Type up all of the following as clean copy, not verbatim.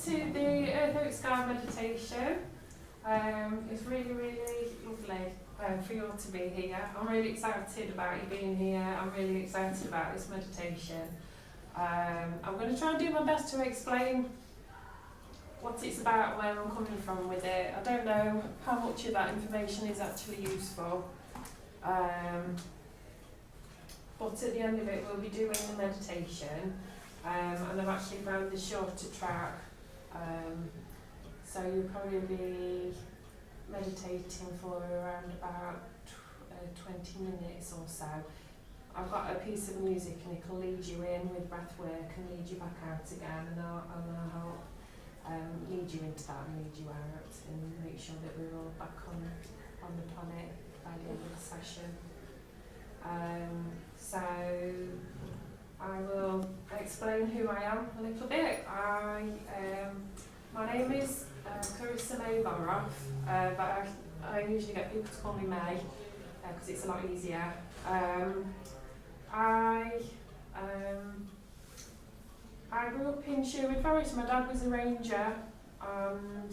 to the Earth Oak Sky meditation. It's really, really lovely for you all to be here. I'm really excited about you being here. I'm really excited about this meditation. I'm going to try and do my best to explain what it's about, where I'm coming from with it. I don't know how much of that information is actually useful. But at the end of it, we'll be doing the meditation. And I've actually found the shorter track. So you'll probably be meditating for around about 20 minutes or so. I've got a piece of music and it'll lead you in with breath work and lead you back out again, and I'll help lead you into that and lead you out and make sure that we're all back on the planet by the end of the session. So I will explain who I am a little bit. My name is Carissa May Boroff, but I usually get people to call me May because it's a lot easier. I grew up in Sherwood Forest. My dad was a ranger and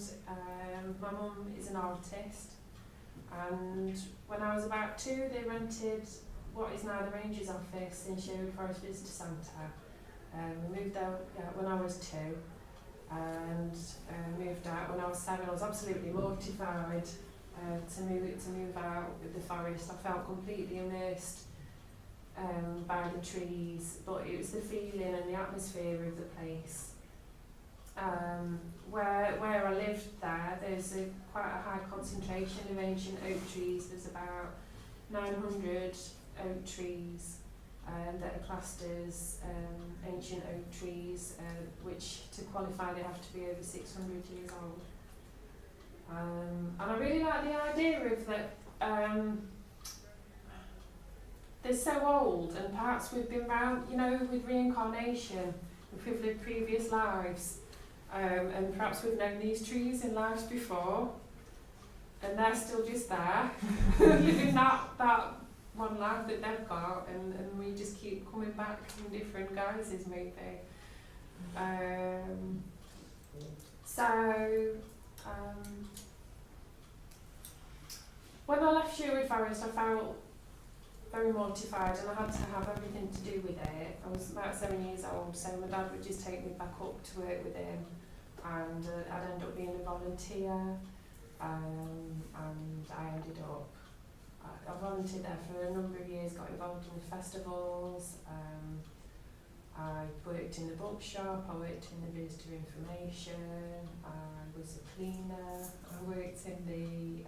my mum is an artist. And when I was about 2, they rented what is now the Ranger's office in Sherwood Forest Visitor Centre. We moved out when I was 2 and moved out when I was 7. I was absolutely mortified to move out with the forest. I felt completely immersed by the trees, but it was the feeling and the atmosphere of the place. Where I lived there's quite a high concentration of ancient oak trees. There's about 900 oak trees that are classed as ancient oak trees, which to qualify they have to be over 600 years old. And I really like the idea of that they're so old, and perhaps we've been around, with reincarnation, if we've lived previous lives, and perhaps we've known these trees in lives before, and they're still just there, living that one life that they've got, and we just keep coming back in different guises, maybe. When I left Sherwood Forest, I felt very mortified, and I had to have everything to do with it. I was about 7 years old, so my dad would just take me back up to work with him, and I'd end up being a volunteer, and I ended up, I volunteered there for a number of years, got involved in the festivals. I worked in the bookshop, I worked in the visitor information, I was a cleaner, I worked in the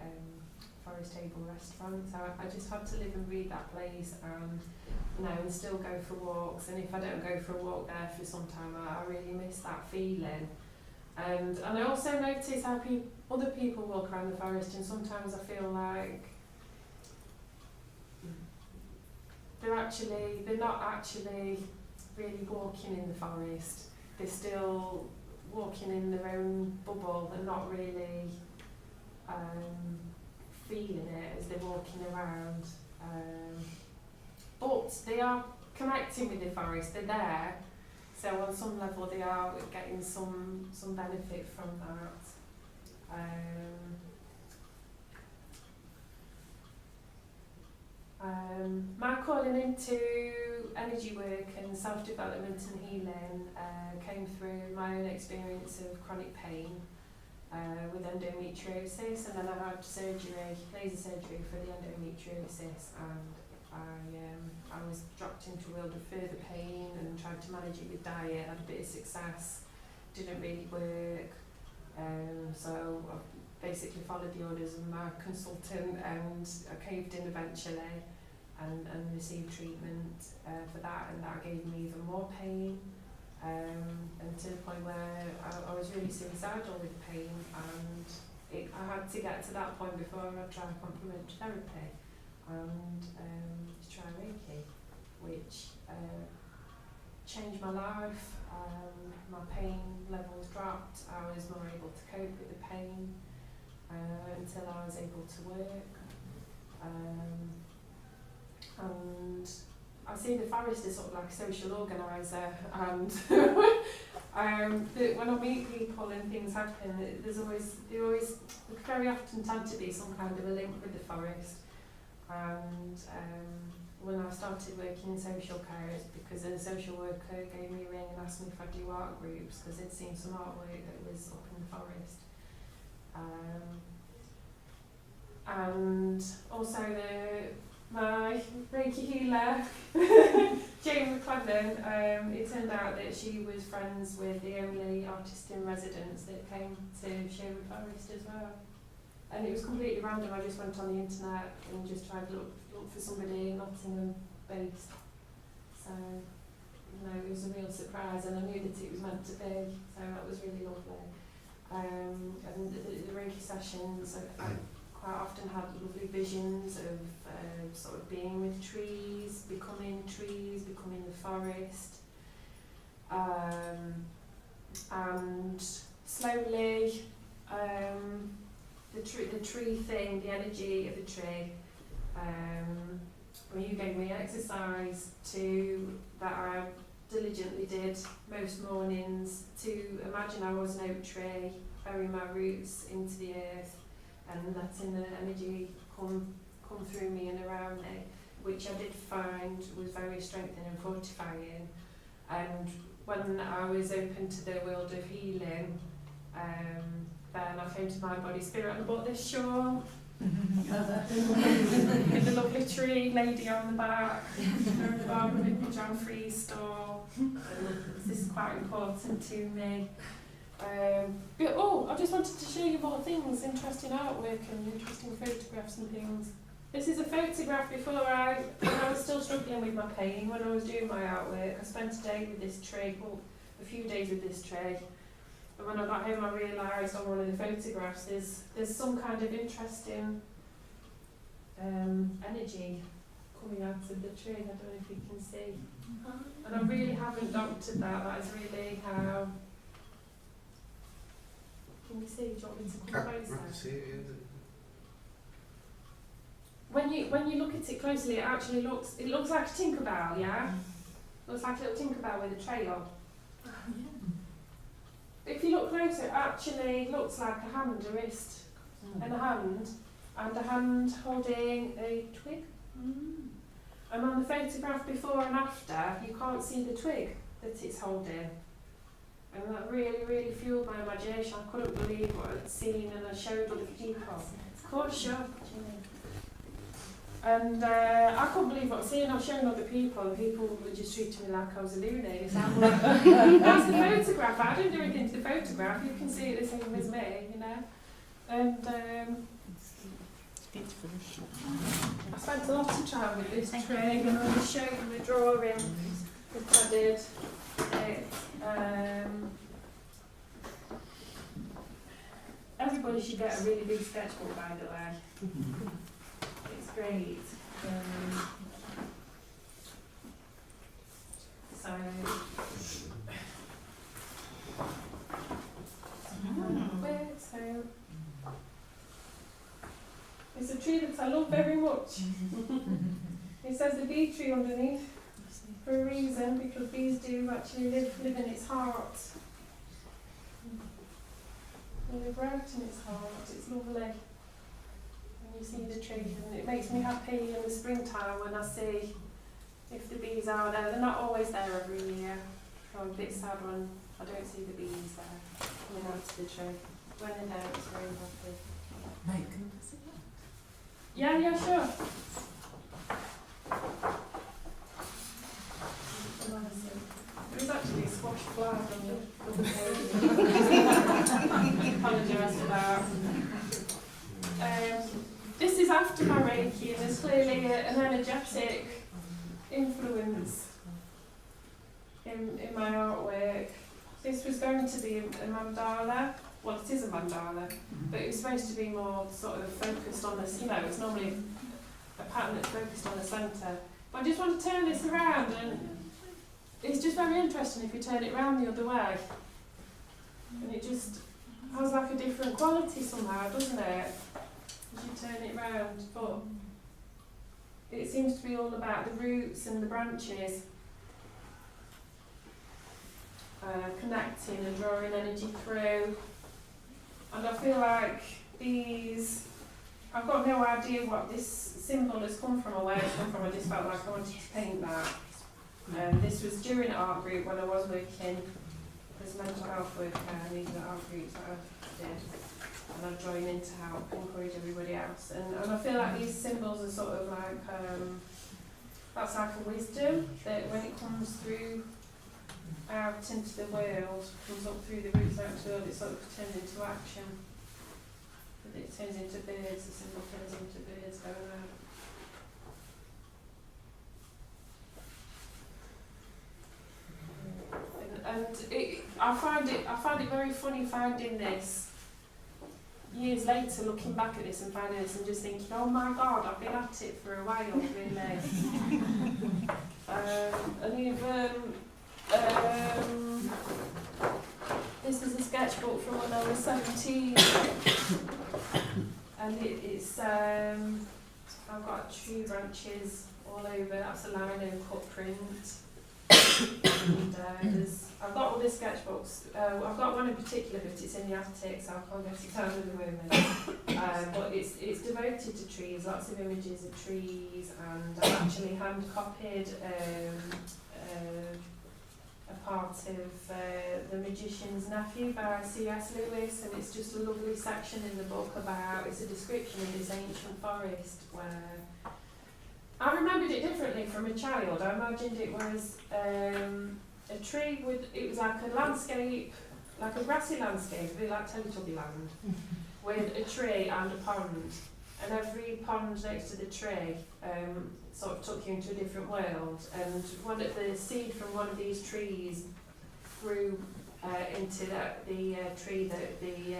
Forest Table restaurant. So I just had to live and breathe that place, and and still go for walks. And if I don't go for a walk there for some time, I really miss that feeling. And I also notice how other people walk around the forest, and sometimes I feel like they're not actually really walking in the forest. They're still walking in their own bubble and not really feeling it as they're walking around. But they are connecting with the forest, they're there. So on some level they are getting some benefit from that. My calling into energy work and self-development and healing came through my own experience of chronic pain with endometriosis, and then I had laser surgery for the endometriosis, and I was dropped into a world of further pain and tried to manage it with diet, had a bit of success, didn't really work, so I basically followed the orders of my consultant, and I caved in eventually and received treatment for that, and that gave me even more pain, and to the point where I was really suicidal with pain, and I had to get to that point before I tried complementary therapy and to try Reiki, which changed my life. My pain levels dropped, I was more able to cope with the pain until I was able to work. And I see the forest as sort of like a social organiser, and When I meet people and things happen, they always very often tend to be some kind of a link with the forest. And when I started working in social care, it's because a social worker gave me a ring and asked me if I'd do art groups, because they'd seen some artwork that was up in the forest. And also my Reiki healer, Jane McClellan, it turned out that she was friends with the only artist in residence that came to Sherwood Forest as well. And it was completely random. I just went on the internet and just tried to look for somebody Nottingham based. So, it was a real surprise, and I knew that it was meant to be. So that was really lovely. And the Reiki sessions, I quite often had lovely visions of sort of being with trees, becoming the forest. And slowly, the tree thing, the energy of the tree. You gave me exercise that I diligently did most mornings to imagine I was an oak tree, bury my roots into the earth, and letting the energy come through me and around me, which I did find was very strengthening and fortifying. And when I was open to the world of healing, then I came to my body spirit and I bought this shawl with the lovely tree lady on the back, the Barbara John Free store. This is quite important to me. I just wanted to show you more things, interesting artwork and interesting photographs and things. This is a photograph when I was still struggling with my pain, when I was doing my artwork. I spent a day with this tree, a few days with this tree. And when I got home, I realised on one of the photographs there's some kind of interesting energy coming out of the tree. I don't know if you can see. And I really haven't doctored that. That is really how. Can you see? Do you want me to come closer? When you look at it closely, it actually looks like a Tinkerbell, yeah? Looks like a little Tinkerbell with a trail. If you look closer, it actually looks like a hand, a wrist, and a hand holding a twig. And on the photograph before and after, you can't see the twig that it's holding. And that really, really fueled my imagination. I couldn't believe what I'd seen, and I showed other people. Of course, sure. And I couldn't believe what I was seeing. I was showing other people, and people were just treating me like I was a lunatic. So I'm like, that's the photograph. I didn't do anything to the photograph. You can see it the same as me, And I spent a lot of time with this tree, and I was showing the drawing that I did. Everybody should get a really big sketchbook, by the way. It's great. It's a tree that I love very much. It says the bee tree underneath for a reason, because bees do actually live in its heart. They live right in its heart. It's lovely. When you see the tree, and it makes me happy in the springtime when I see if the bees are there. They're not always there every year. I'm a bit sad when I don't see the bees there coming out to the tree. When they're there, it's very happy. Mike, can I see that? Yeah, sure. There is actually a squash flag on the other page. Apologise for that. This is after my Reiki, and there's clearly an energetic influence in my artwork. This was going to be a mandala. Well, it is a mandala, but it was supposed to be more sort of focused on this. It's normally a pattern that's focused on the centre. But I just want to turn this around, and it's just very interesting if you turn it around the other way. And it just has like a different quality somehow, doesn't it? As you turn it round. But it seems to be all about the roots and the branches. connecting and drawing energy through. And I feel like these, I've got no idea what this symbol has come from or where it's come from. I just felt like I wanted to paint that. This was during art group when I was working as a mental health worker, and these are the art groups that I did. And I joined in to help encourage everybody else. And I feel like these symbols are sort of like, that's like a wisdom that when it comes through out into the world, comes up through the roots out into the world, it sort of turns into action. It turns into birds, the symbol turns into birds going out. I find it very funny finding this years later, looking back at this and finding this and just thinking, oh my god, I've been at it for a while, really. And even this is a sketchbook from when I was 17, and it's I've got tree branches all over. That's a lino cut print. And I've got all the sketchbooks. I've got one in particular, but it's in the attic, so I can't get it down at the moment. But it's devoted to trees, lots of images of trees, and I've actually hand copied a part of The Magician's Nephew by C.S. Lewis, and it's just a lovely section in the book about, it's a description of this ancient forest where I remembered it differently from a child. I imagined it was a tree with, it was like a landscape, like a grassy landscape, a bit like Teletubby Land, with a tree and a pond. And every pond next to the tree sort of took you into a different world. And one of the seed from one of these trees grew into the tree that the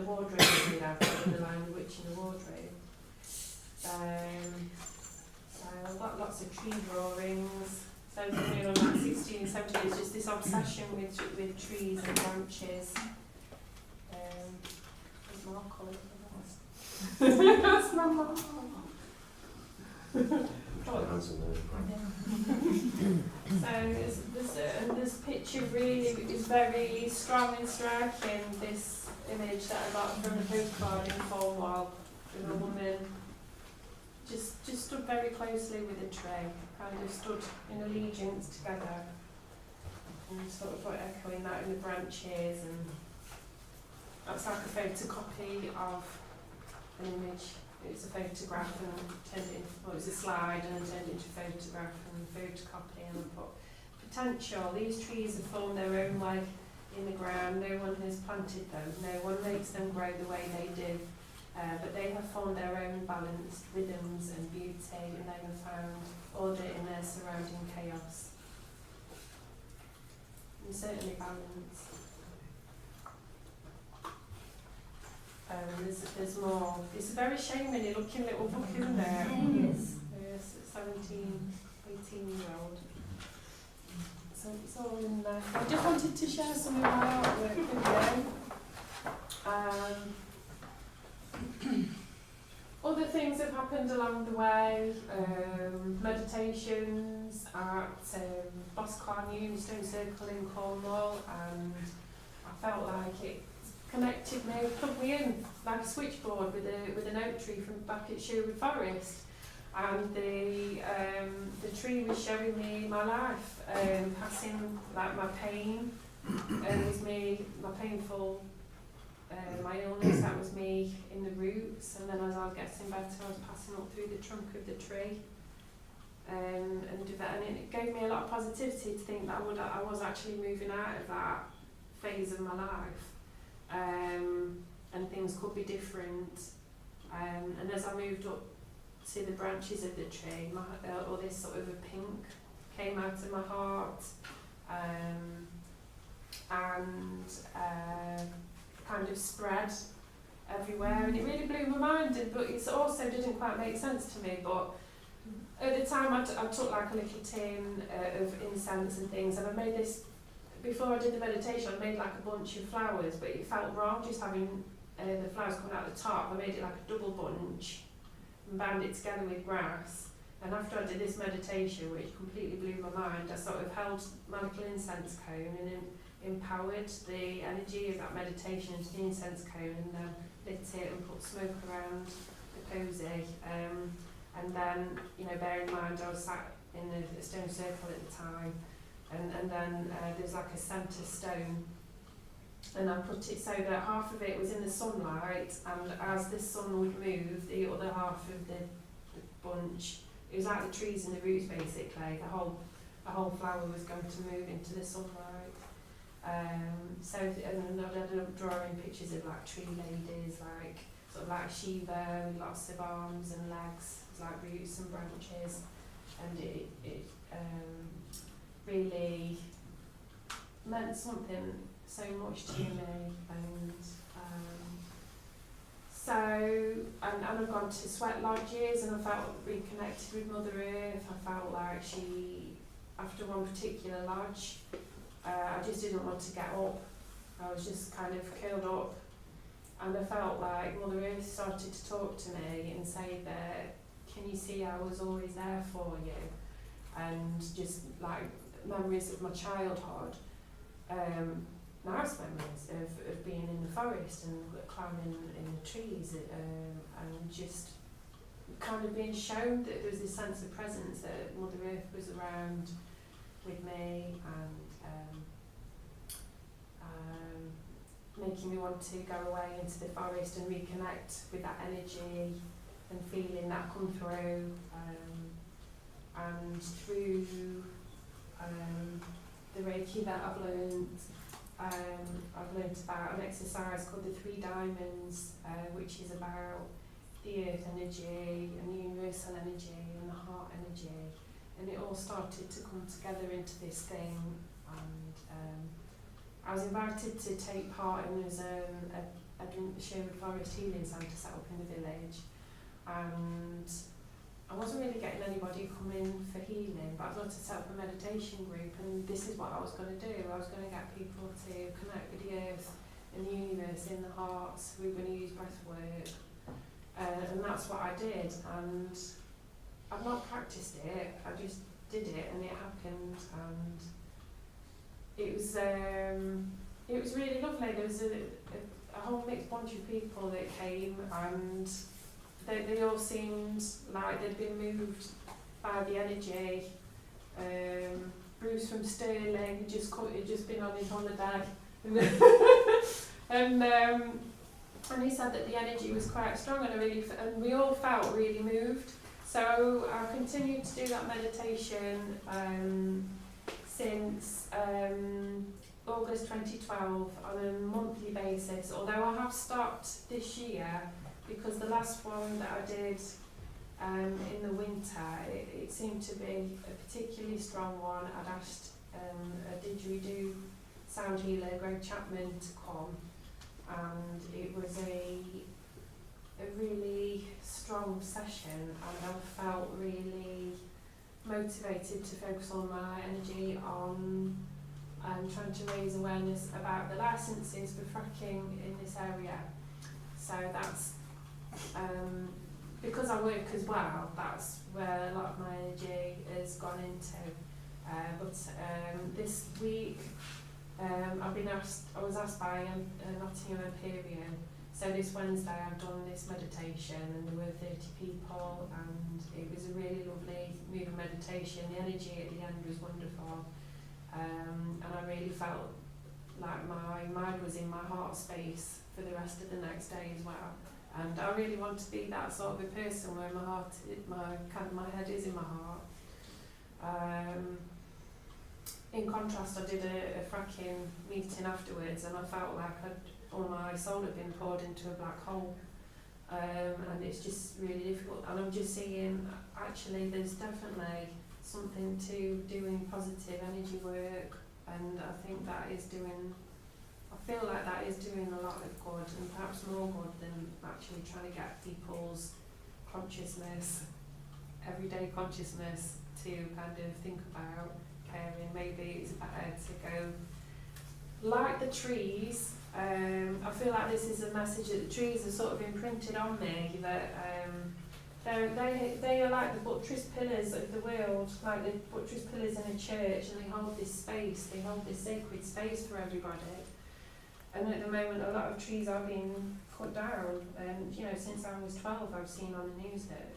wardrobe was made out of, the Lion, the Witch and the Wardrobe. I've got lots of tree drawings. So you know, like 16 and 17, it's just this obsession with trees and branches. There's more colour. That's my mum. So this picture really is very strong and striking. This image that I got from a postcard in Cornwall with a woman just stood very closely with a tree, kind of stood in allegiance together, and sort of like echoing that in the branches. And that's like a photocopy of an image. It's a photograph and turned it into, well, it was a slide and then turned it into a photograph and photocopy, and I put potential. These trees have formed their own way in the ground. No one has planted them. No one makes them grow the way they do. But they have formed their own balanced rhythms and beauty, and they have found order in their surrounding chaos. And certainly balance. There's more. It's a very shamey looking little book, isn't it? Yes. Yes, 17, 18-year-old. So it's all in there. I just wanted to share some of my artwork with you. Other things have happened along the way, meditations at Boscarn Stone Circle in Cornwall, and I felt like it connected me, plugged me in like a switchboard with an oak tree from back at Sherwood Forest, and the tree was showing me my life, passing like my pain, with me, my painful. My illness, that was me in the roots, and then as I was getting better, I was passing up through the trunk of the tree, and it gave me a lot of positivity to think that I was actually moving out of that phase of my life, and things could be different. And as I moved up to the branches of the tree, all this sort of a pink came out of my heart, and kind of spread everywhere, and it really blew my mind. But it also didn't quite make sense to me. But at the time, I took like a little tin of incense and things, and I made this before I did the meditation. I made like a bunch of flowers, but it felt wrong just having the flowers coming out the top. I made it like a double bunch and bound it together with grass. And after I did this meditation, which completely blew my mind, I sort of held my little incense cone, and then empowered the energy of that meditation into the incense cone, and then lit it and put smoke around the posy. And then, you know, bear in mind I was sat in a stone circle at the time, and then there's like a centre stone, and I put it so that half of it was in the sunlight, and as the sun would move, the other half of the bunch, it was like the trees and the roots basically, the whole flower was going to move into the sunlight. So, and I ended up drawing pictures of like tree ladies, like sort of like Shiva with lots of arms and legs, like roots and branches, and it really meant something so much to me. And I've gone to sweat lodges, and I felt reconnected with Mother Earth. I felt like she, after one particular lodge, I just didn't want to get up. I was just kind of curled up, and I felt like Mother Earth started to talk to me and say that, can you see I was always there for you? And just like memories of my childhood, nice memories of being in the forest and climbing in the trees, and just kind of being shown that there was this sense of presence, that Mother Earth was around with me, and making me want to go away into the forest and reconnect with that energy and feeling that come through, and through the Reiki that I've learned about an exercise called the 3 diamonds, which is about the earth energy and the universal energy and the heart energy, and it all started to come together into this thing. And I was invited to take part in a Sherwood Forest Healing Centre set up in the village, and I wasn't really getting anybody come in for healing, but I wanted to set up a meditation group, and this is what I was going to do. I was going to get people to connect with the earth and the universe in the hearts. We were going to use breath work, and that's what I did. And I've not practiced it, I just did it, and it happened, and it was really lovely. There was a whole mixed bunch of people that came, and they all seemed like they'd been moved by the energy. Bruce from Stirling had just been on his holiday, and he said that the energy was quite strong, and we all felt really moved. So I continued to do that meditation since August 2012 on a monthly basis, although I have stopped this year because the last one that I did in the winter, it seemed to be a particularly strong one. I'd asked a didgeridoo sound healer, Greg Chapman, to come, and it was a really strong session, and I felt really motivated to focus all my energy on trying to raise awareness about the licences for fracking in this area. So that's because I work as well, that's where a lot of my energy has gone into. But this week I was asked by Nottingham Empyrean. So this Wednesday I've done this meditation, and there were 30 people, and it was a really lovely moving meditation. The energy at the end was wonderful, and I really felt like my mind was in my heart space for the rest of the next day as well. And I really want to be that sort of a person where my head is in my heart. In contrast, I did a fracking meeting afterwards, and I felt like all my soul had been poured into a black hole, and it's just really difficult. And I'm just seeing, actually, there's definitely something to doing positive energy work, and I think that is doing, I feel like that is doing a lot of good, and perhaps more good than actually trying to get people's consciousness, everyday consciousness, to kind of think about caring. Maybe it's better to go like the trees. I feel like this is a message that the trees are sort of imprinted on me, that They are like the buttress pillars of the world, like the buttress pillars in a church, and they hold this space, they hold this sacred space for everybody. And at the moment, a lot of trees are being cut down. And you know, since I was 12, I've seen on the news that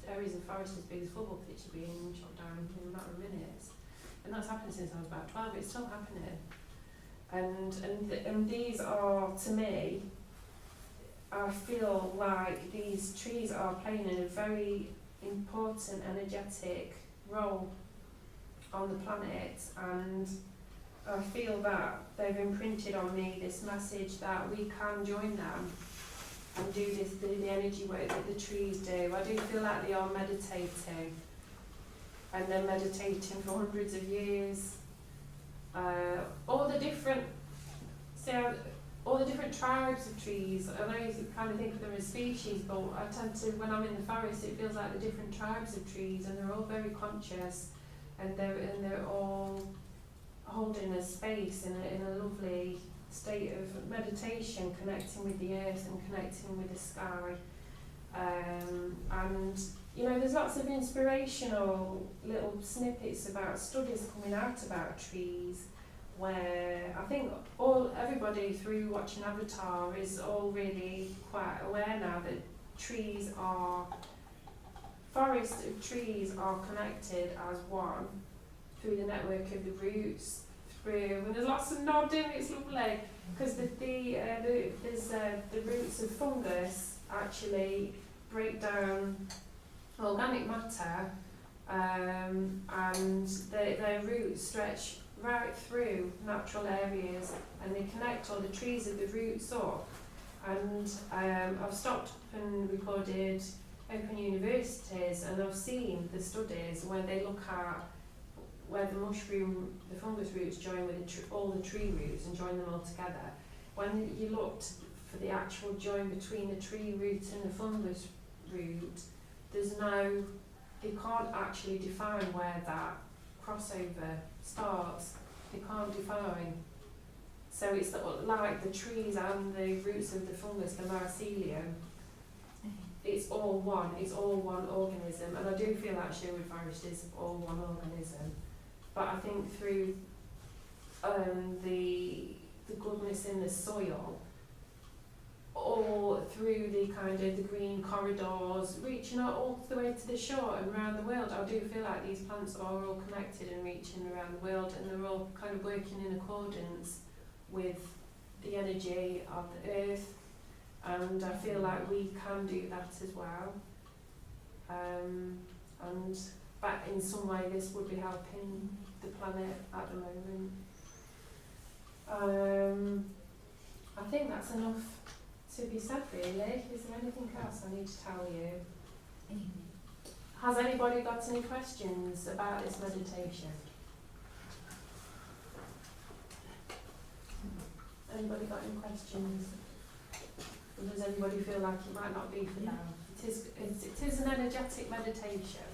areas of forest as big as football pitch are being chopped down in a matter of minutes. And that's happened since I was about 12. It's still happening. And these are, to me, I feel like these trees are playing a very important energetic role on the planet, and I feel that they've imprinted on me this message that we can join them and do the energy work that the trees do. I do feel like they are meditating, and they're meditating for hundreds of years. All the different tribes of trees, I know you kind of think of them as species, but I tend to, when I'm in the forest, it feels like the different tribes of trees, and they're all very conscious, and they're all holding a space in a lovely state of meditation, connecting with the earth and connecting with the sky. And you know, there's lots of inspirational little snippets about studies coming out about trees, where I think everybody through watching Avatar is all really quite aware now that forests of trees are connected as one through the network of the roots, and there's lots of nodding, it's lovely, because the roots of fungus actually break down organic matter, and their roots stretch right through natural areas, and they connect all the trees of the roots up. And I've stopped and recorded open universities, and I've seen the studies where they look at where the fungus roots join with all the tree roots and join them all together. When you looked for the actual join between the tree root and the fungus root, they can't actually define where that crossover starts. They can't define. So it's like the trees and the roots of the fungus, the mycelium, it's all one organism. And I do feel like Sherwood Forest is all one organism. But I think through the goodness in the soil, or through the kind of the green corridors reaching out all the way to the shore and around the world, I do feel like these plants are all connected and reaching around the world, and they're all kind of working in accordance with the energy of the earth, and I feel like we can do that as well. And but in some way this would be helping the planet at the moment. I think that's enough to be said, really. Is there anything else I need to tell you? Has anybody got any questions about this meditation? Anybody got any questions? Or does anybody feel like it might not be for them? It is an energetic meditation.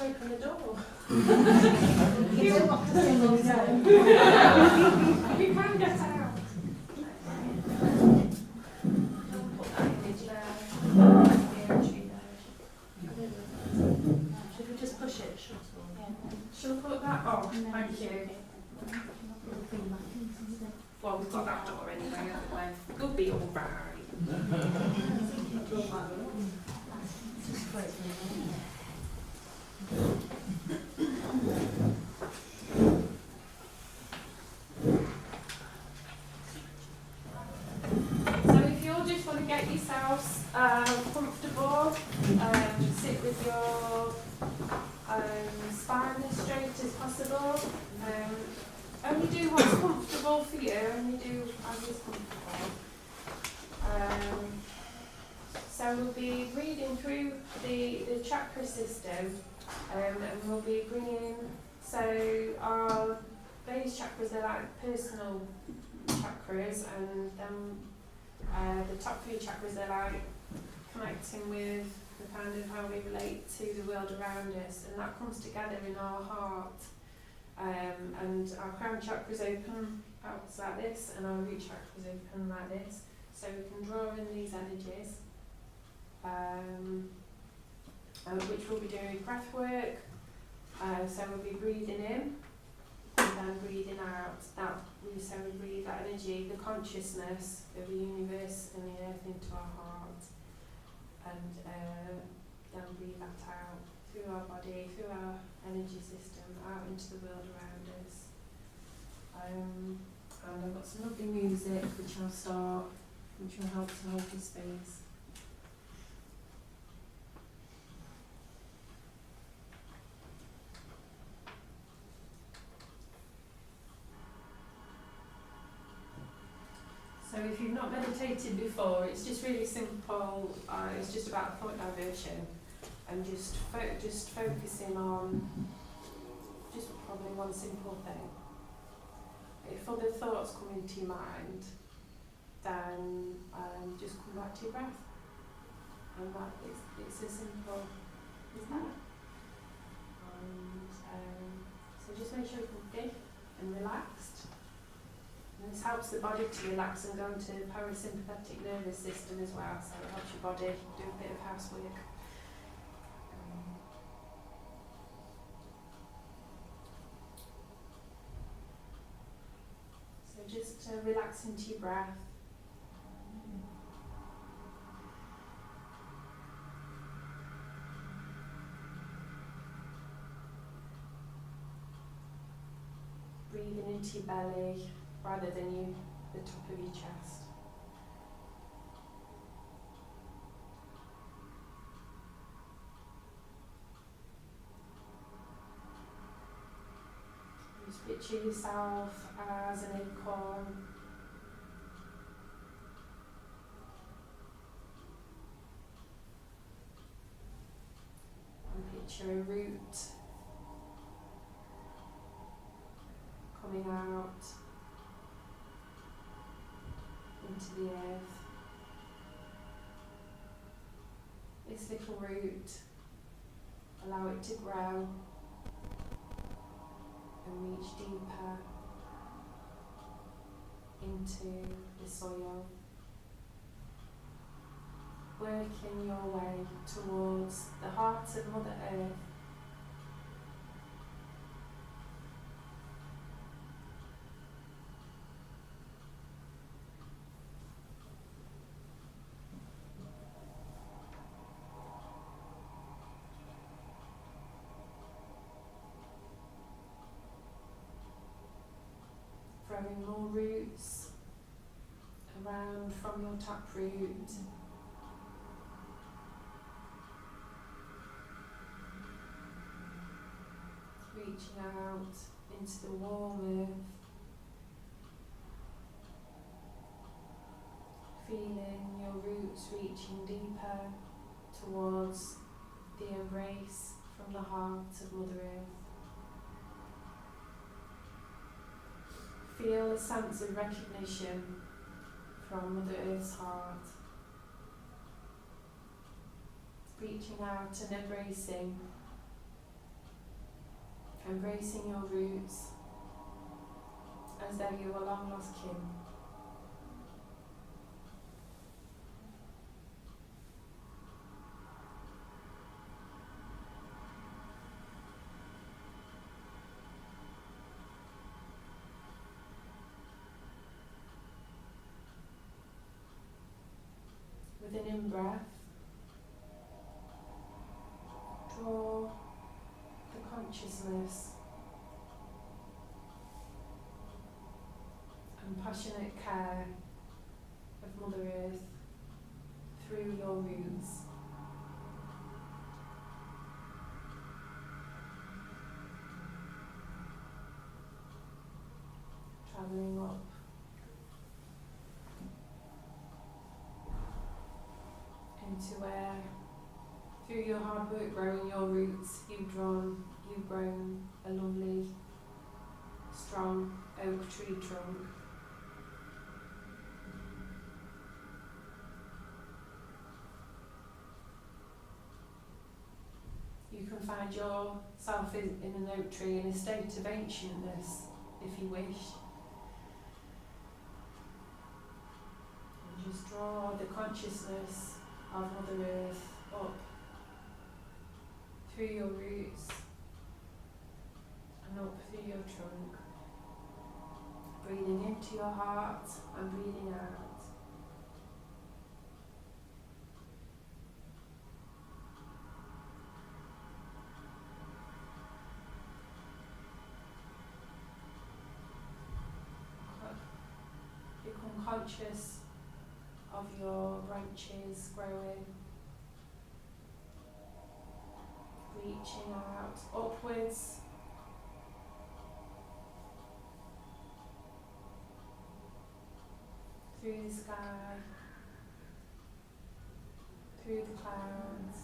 Open the door. You can get out. Put that image there. Should we just push it? She'll put that on. Thank you. Well, we've got that door anyway, haven't we? We'll be all right. So if you all just want to get yourselves comfortable, sit with your spine as straight as possible. Only do what's comfortable for you, only do as is comfortable. So we'll be reading through the chakra system, and we'll be bringing, so our base chakras are like personal chakras, and then the top three chakras are like connecting with the kind of how we relate to the world around us, and that comes together in our heart. And our crown chakras open out like this, and our root chakras open like this, so we can draw in these energies, which we'll be doing with breath work. So we'll be breathing in and then breathing out. So we breathe that energy, the consciousness of the universe and the earth into our heart, and then breathe that out through our body, through our energy system, out into the world around us. And I've got some lovely music which I'll start, which will help to hold the space. So if you've not meditated before, it's just really simple. It's just about thought diversion, and just focusing on just probably one simple thing. If other thoughts come into your mind, then just come back to your breath, and that it's as simple as that. And so just make sure you're comfy and relaxed. And this helps the body to relax and go into the parasympathetic nervous system as well, so it helps your body do a bit of housework. So just relax into your breath. Breathing into your belly rather than the top of your chest. Just picture yourself as an acorn. And picture a root coming out into the earth. This little root, allow it to grow and reach deeper into the soil, working your way towards the heart of Mother Earth. Growing more roots around from your taproot. Reaching out into the warm earth. Feeling your roots reaching deeper towards the embrace from the heart of Mother Earth. Feel a sense of recognition from Mother Earth's heart. Reaching out and embracing your roots as though you were long lost kin. With an in-breath, draw the consciousness and passionate care of Mother Earth through your roots. Travelling up into where, through your hard work growing your roots, you've grown a lovely, strong oak tree trunk. You can find yourself in an oak tree in a state of ancientness, if you wish. And just draw the consciousness of Mother Earth up through your roots and up through your trunk. Breathing into your heart and breathing out. Become conscious of your branches growing, reaching out upwards, through the sky, through the clouds.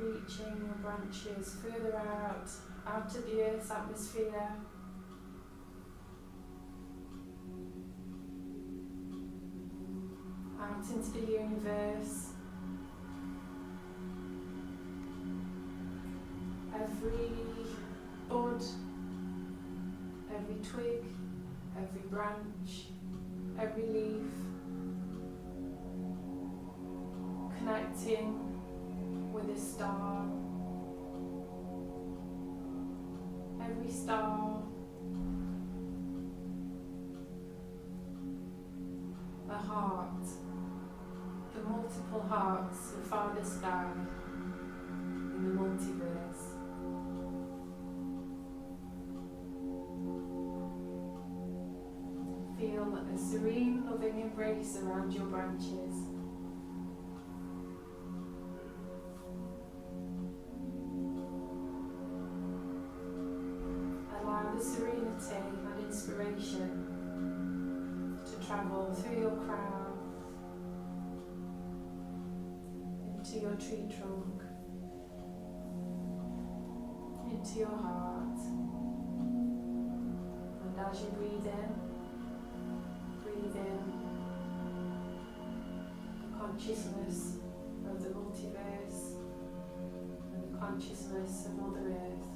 Reaching your branches further out of the Earth's atmosphere. Out into the universe. Every bud, every twig, every branch, every leaf, connecting with a star. Every star, a heart, the multiple hearts of Father Sky in the multiverse. Feel a serene, loving embrace around your branches. The serenity and inspiration to travel through your crown, into your tree trunk, into your heart. And as you breathe in the consciousness of the multiverse and the consciousness of Mother Earth.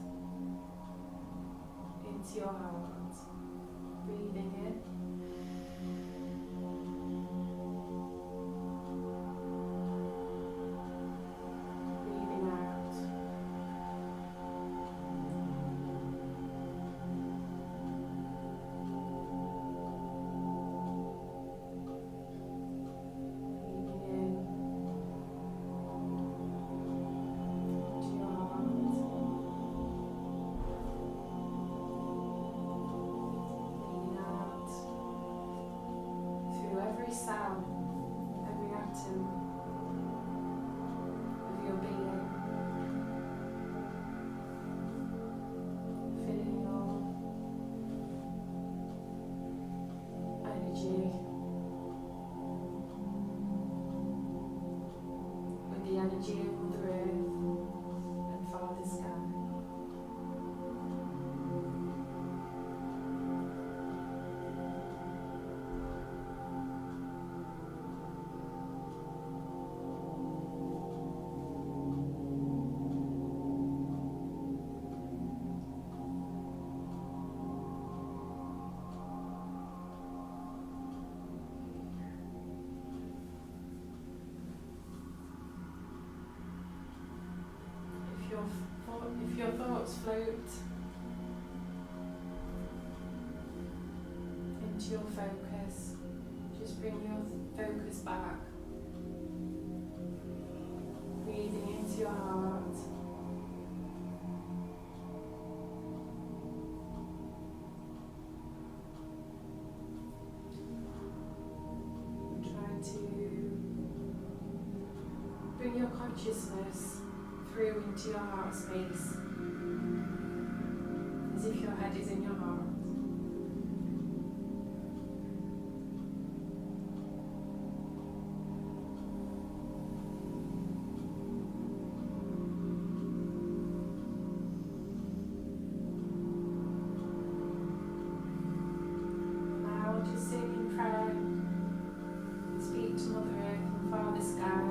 Into your heart, breathing in, breathing out, breathing in to your heart. Every cell, every atom of your being, filling your energy with the energy of Mother Earth and Father Sky. If your thoughts float into your focus, just bring your focus back, breathing into your heart. Try to bring your consciousness through into your heart space, as if your head is in your heart. Now just say in prayer, speak to Mother Earth and Father Sky.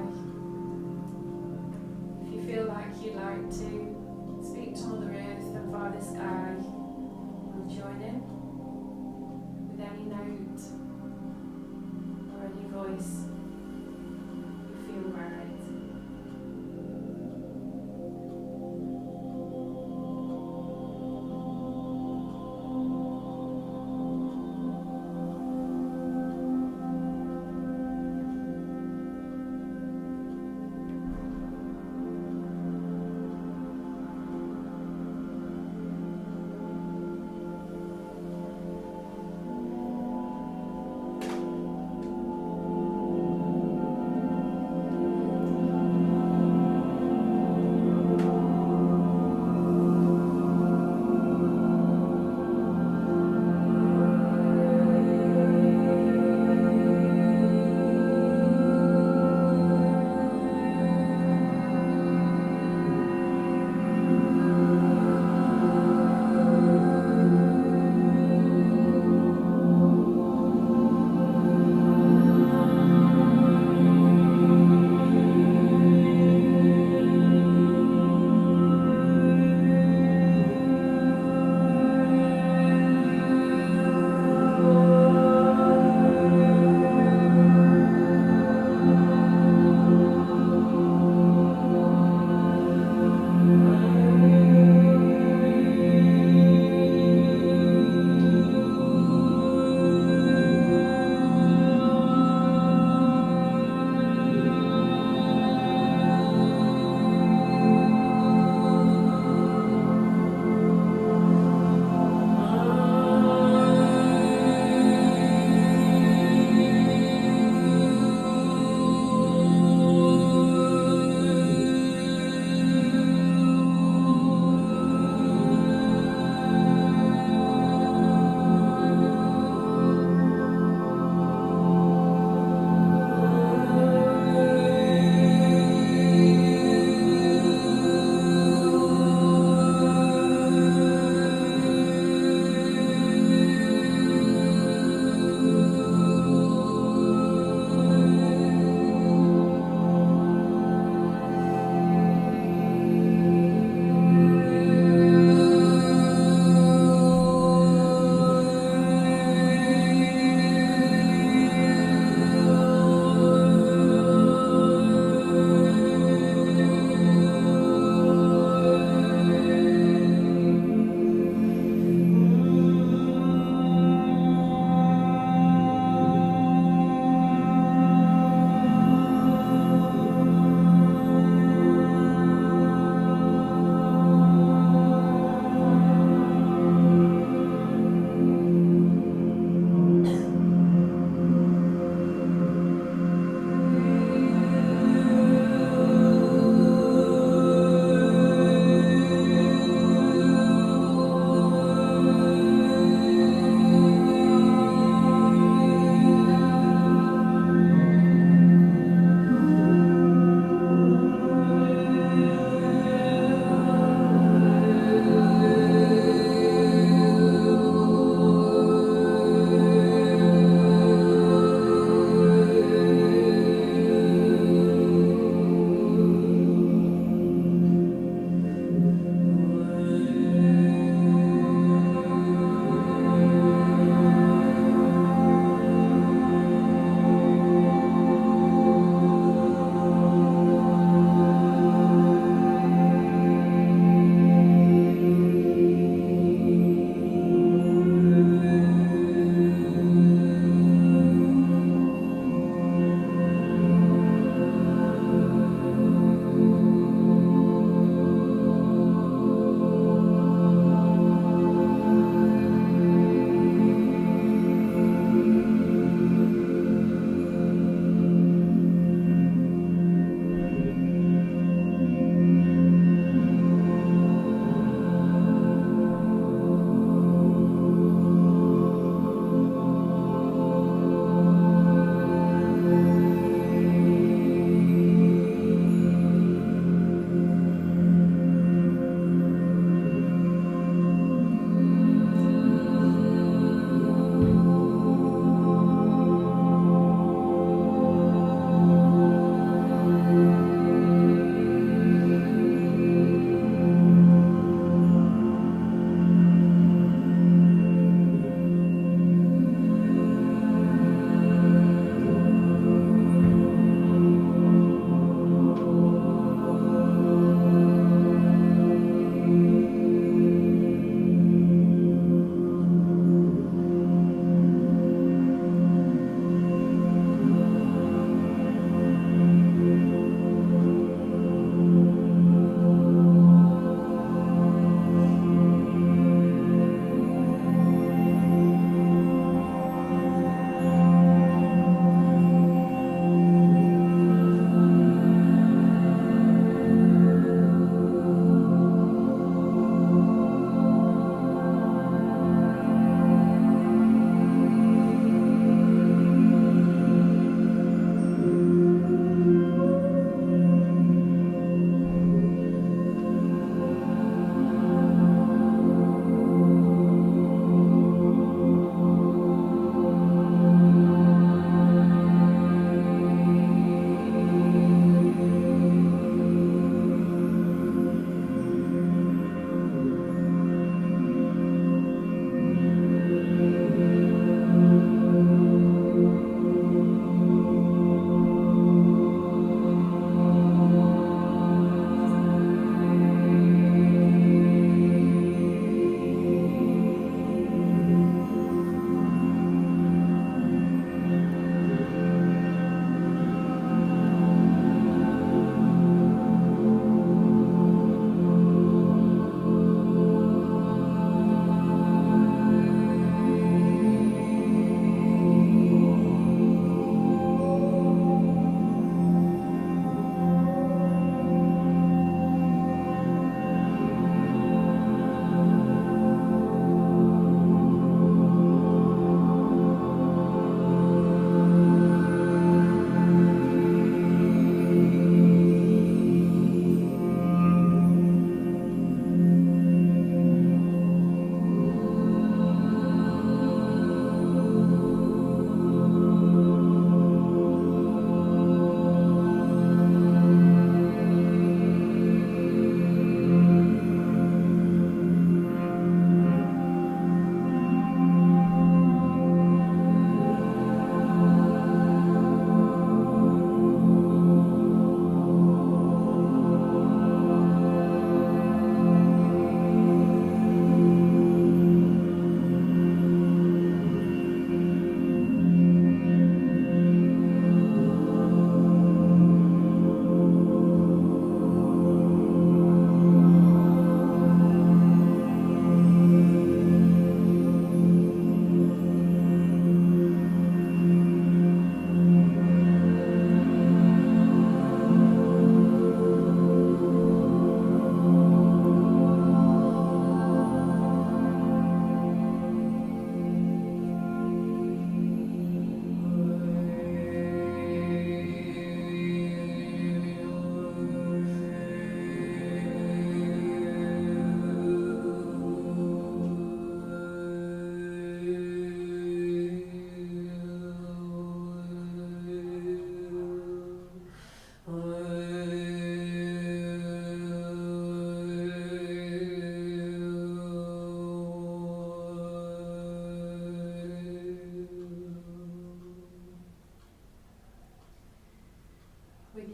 If you feel like you'd like to speak to Mother Earth and Father Sky, we'll join in with any note or any voice you feel right.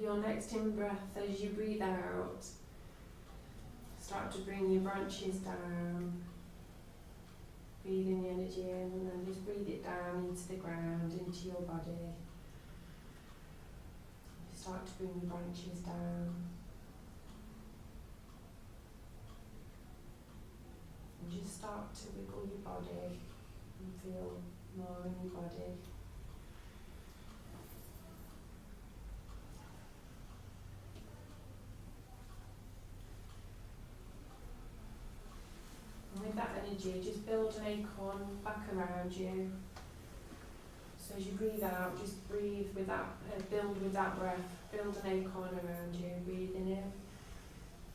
your next in-breath, as you breathe out, start to bring your branches down. Breathing the energy in and then just breathe it down into the ground, into your body. You start to bring your branches down. And just start to wiggle your body and feel more in your body. And with that energy, just build an acorn back around you. So as you breathe out, just breathe with that, build with that breath. Build an acorn around you, breathing in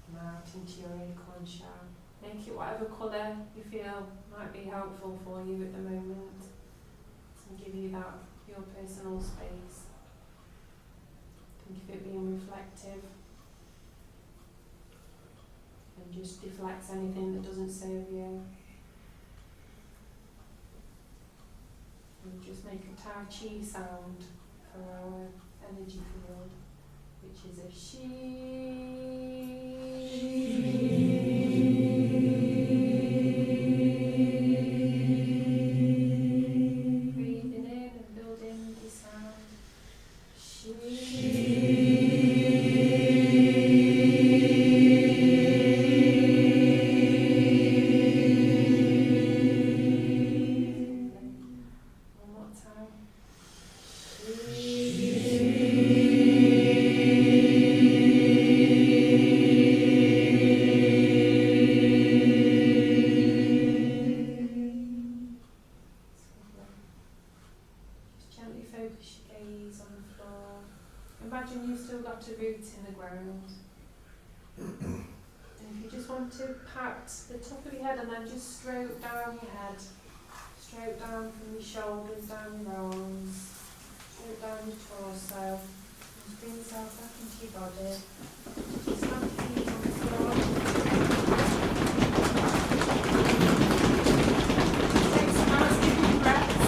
and out into your acorn shell. Make it whatever colour you feel might be helpful for you at the moment, to give you that, your personal space. Think of it being reflective, and just deflects anything that doesn't serve you. And just make a Tai Chi sound for our energy field, which is a she. Breathing in and building the sound. She. Imagine you've still got a root in the ground. And if you just want to pat the top of your head and then just stroke down your head, stroke down from your shoulders, down your arms, stroke down your torso, just bring yourself back into your body. Just stamp your feet on the floor. Take some nice deep breaths.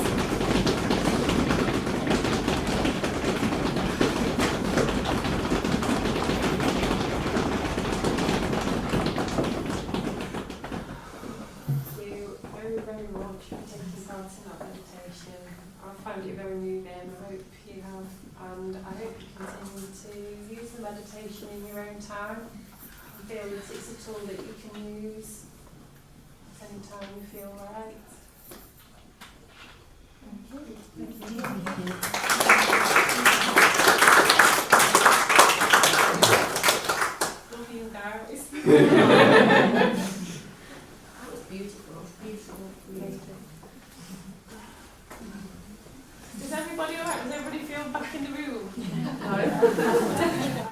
Very much for taking part in that meditation. I found it very moving. I hope you have, and I hope you continue to use the meditation in your own time. I feel that it's a tool that you can use any time you feel right. Thank you. Love you guys. Beautiful. Is everybody alright? Does everybody feel back in the room? No.